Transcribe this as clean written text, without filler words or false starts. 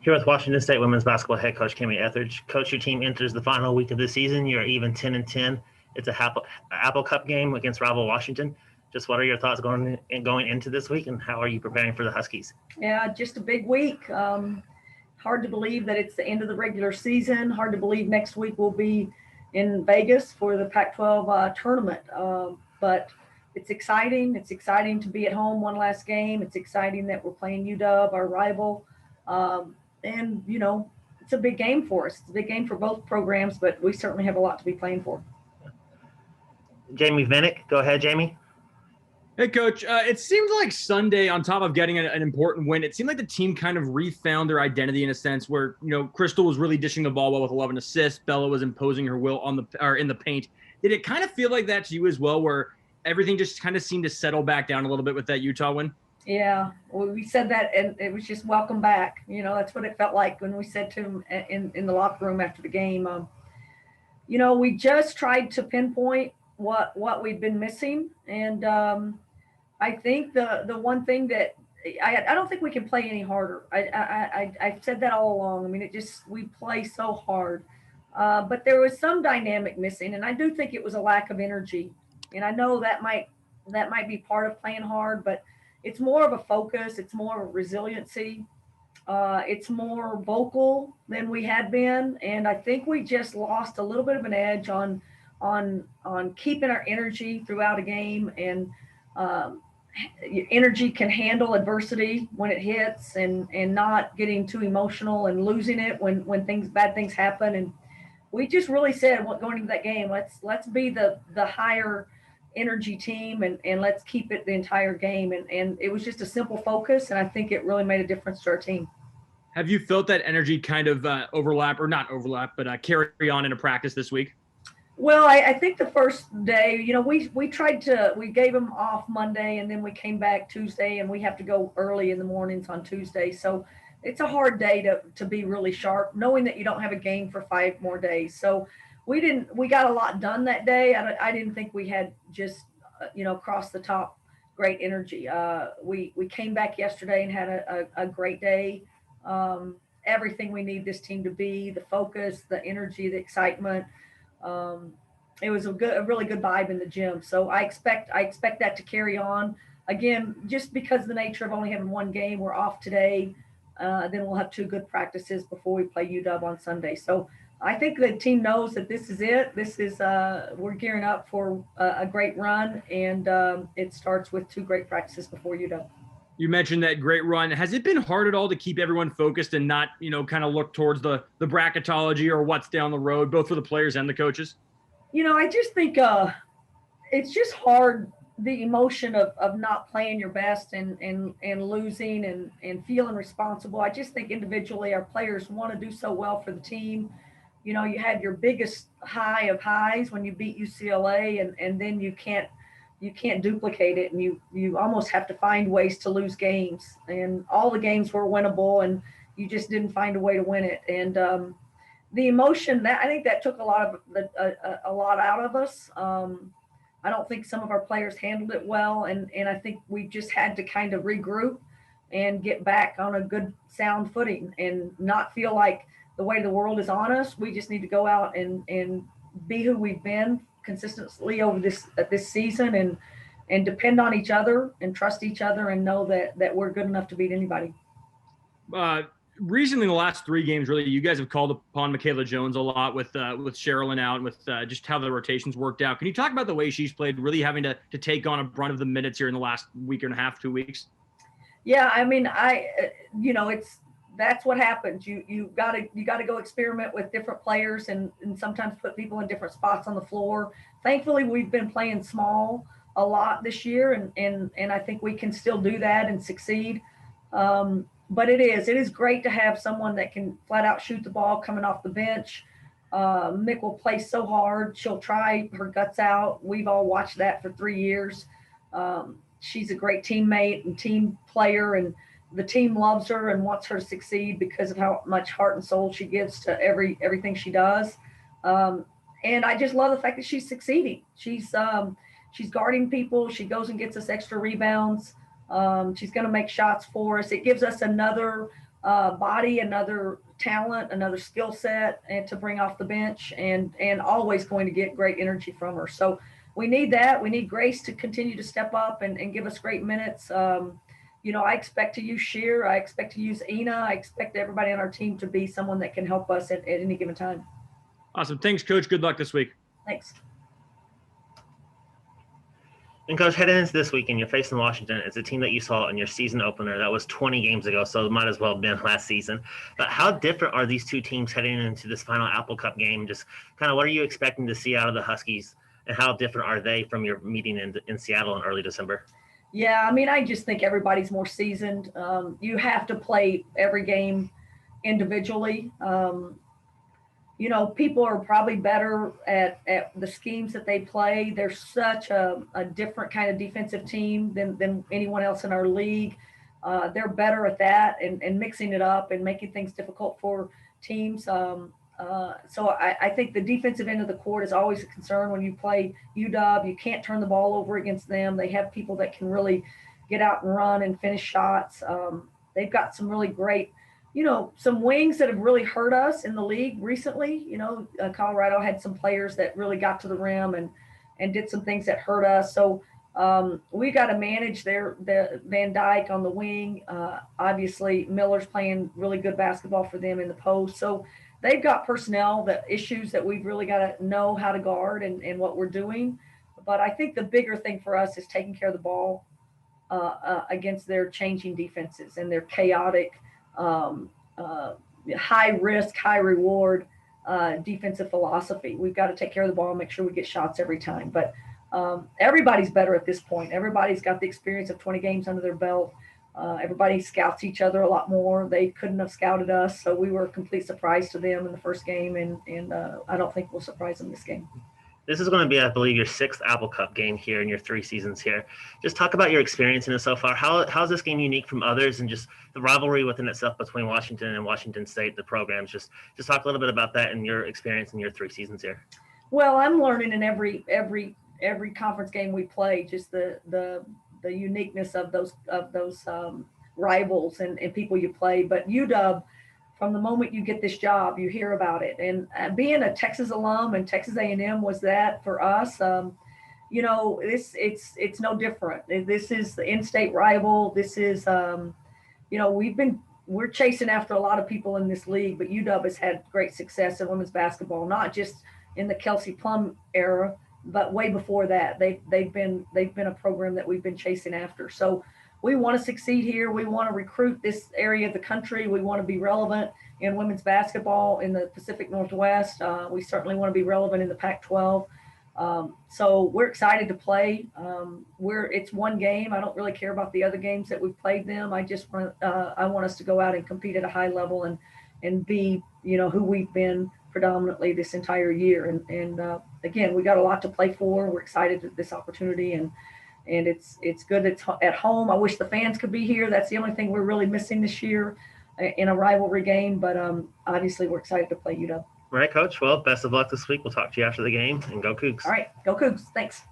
Here with Washington State women's basketball head coach Kamie Ethridge. Coach, your team enters the final week of the season. You're even 10-10. It's a Apple Cup game against rival Washington. Just what are your thoughts going into this week, and how are you preparing for the Huskies? Yeah, just a big week. Hard to believe that it's the end of the regular season. Hard to believe next week we'll be in Vegas for the Pac-12 tournament. But it's exciting. It's exciting to be at home one last game. It's exciting that we're playing UW, our rival. And, you know, it's a big game for us. It's a big game for both programs, but we certainly have a lot to be playing for. Jamie Vinnick, go ahead, Jamie. Hey, Coach. It seemed like Sunday, on top of getting an important win, it seemed like the team kind of refound their identity in a sense where, you know, Crystal was really dishing the ball well with 11 assists. Bella was imposing her will in the paint. Did it kind of feel like that to you as well, where everything just kind of seemed to settle back down a little bit with that Utah win? Yeah, well, we said that, and it was just welcome back. You know, that's what it felt like when we said to him in the locker room after the game. You know, we just tried to pinpoint what we'd been missing, and I think the one thing that I don't think we can play any harder. I've said that all along. I mean, we play so hard, but there was some dynamic missing, and I do think it was a lack of energy. And I know that might be part of playing hard, but it's more of a focus. It's more of a resiliency. It's more vocal than we had been. And I think we just lost a little bit of an edge on keeping our energy throughout a game. And energy can handle adversity when it hits, and not getting too emotional and losing it when bad things happen. And we just really said, going into that game, let's be the higher energy team, and let's keep it the entire game. And it was just a simple focus, and I think it really made a difference to our team. Have you felt that energy kind of carry on into practice this week? Well, I think the first day, you know, we gave them off Monday, and then we came back Tuesday, and we have to go early in the mornings on Tuesday. So it's a hard day to be really sharp, knowing that you don't have a game for 5 more days. So we got a lot done that day. I didn't think we had just, across the top great energy. We came back yesterday and had a great day. Everything we need this team to be, the focus, the energy, the excitement. It was a really good vibe in the gym. So I expect that to carry on. Again, just because of the nature of only having one game, we're off today. Then we'll have 2 good practices before we play UW on Sunday. So I think the team knows that this is it. We're gearing up for a great run, and it starts with 2 great practices before UW. You mentioned that great run. Has it been hard at all to keep everyone focused and not, kind of look towards the bracketology or what's down the road, both for the players and the coaches? I just think it's just hard, the emotion of not playing your best and losing and feeling responsible. I just think individually our players want to do so well for the team. You had your biggest high of highs when you beat UCLA, and then you can't duplicate it, and you almost have to find ways to lose games, and all the games were winnable, and you just didn't find a way to win it. And the emotion, that I think that took a lot out of us. I don't think some of our players handled it well, and I think we just had to kind of regroup and get back on a good sound footing and not feel like the way the world is on us. We just need to go out and be who we've been consistently over this season, and depend on each other and trust each other, and know that we're good enough to beat anybody. Recently, in the last 3 games, really, you guys have called upon Michaela Jones a lot with Sherilyn out, and with just how the rotations worked out. Can you talk about the way she's played, really having to take on a brunt of the minutes here in the last week and a half, 2 weeks? Yeah, I mean, that's what happens. You got to go experiment with different players, and sometimes put people in different spots on the floor. Thankfully, we've been playing small a lot this year, and I think we can still do that and succeed. But it is great to have someone that can flat out shoot the ball coming off the bench. Mick will play so hard. She'll try her guts out. We've all watched that for 3 years. She's a great teammate and team player, and the team loves her and wants her to succeed because of how much heart and soul she gives to everything she does. And I just love the fact that she's succeeding. She's guarding people. She goes and gets us extra rebounds. She's going to make shots for us. It gives us another body, another talent, another skill set, and to bring off the bench, and always going to get great energy from her. So we need that. We need Grace to continue to step up and give us great minutes. I expect to use Sheer. I expect to use Ina. I expect everybody on our team to be someone that can help us at any given time. Awesome. Thanks, Coach. Good luck this week. Thanks. And Coach, heading into this weekend, you're facing Washington. It's a team that you saw in your season opener. That was 20 games ago, so it might as well have been last season. But how different are these two teams heading into this final Apple Cup game? Just kind of what are you expecting to see out of the Huskies, and how different are they from your meeting in Seattle in early December? Yeah, I mean, I just think everybody's more seasoned. You have to play every game individually. People are probably better at the schemes that they play. They're such a different kind of defensive team than anyone else in our league. They're better at that and mixing it up and making things difficult for teams. So I think the defensive end of the court is always a concern when you play UW. You can't turn the ball over against them. They have people that can really get out and run and finish shots. They've got some really great some wings that have really hurt us in the league recently. Colorado had some players that really got to the rim and did some things that hurt us. So we got to manage the Van Dyke on the wing. Obviously, Miller's playing really good basketball for them in the post. So they've got personnel, the issues that we've really got to know how to guard and what we're doing. But I think the bigger thing for us is taking care of the ball against their changing defenses and their chaotic high risk, high reward defensive philosophy. We've got to take care of the ball and make sure we get shots every time. But everybody's better at this point. Everybody's got the experience of 20 games under their belt. Everybody scouts each other a lot more. They couldn't have scouted us, so we were a complete surprise to them in the first game, and I don't think we'll surprise them this game. This is going to be, I believe, your 6th Apple Cup game here in your 3 seasons here. Just talk about your experience in it so far. How's this game unique from others, and just the rivalry within itself between Washington and Washington State, the programs? Just talk a little bit about that and your experience in your 3 seasons here. Well, I'm learning in every conference game we play, just the uniqueness of those rivals and people you play. But UW, from the moment you get this job, you hear about it. And being a Texas alum, and Texas A&M was that for us, it's no different. This is the in-state rival. This is, we're chasing after a lot of people in this league, but UW has had great success in women's basketball, not just in the Kelsey Plum era, but way before that. They've been a program that we've been chasing after. So we want to succeed here. We want to recruit this area of the country. We want to be relevant in women's basketball in the Pacific Northwest. We certainly want to be relevant in the Pac-12. So we're excited to play. It's one game. I don't really care about the other games that we've played them. I want us to go out and compete at a high level and be, who we've been predominantly this entire year. And again, we got a lot to play for. We're excited at this opportunity, and it's good it's at home. I wish the fans could be here. That's the only thing we're really missing this year in a rivalry game. But obviously, we're excited to play UW. All right, Coach. Well, best of luck this week. We'll talk to you after the game, and go Cougs. All right, go Cougs. Thanks.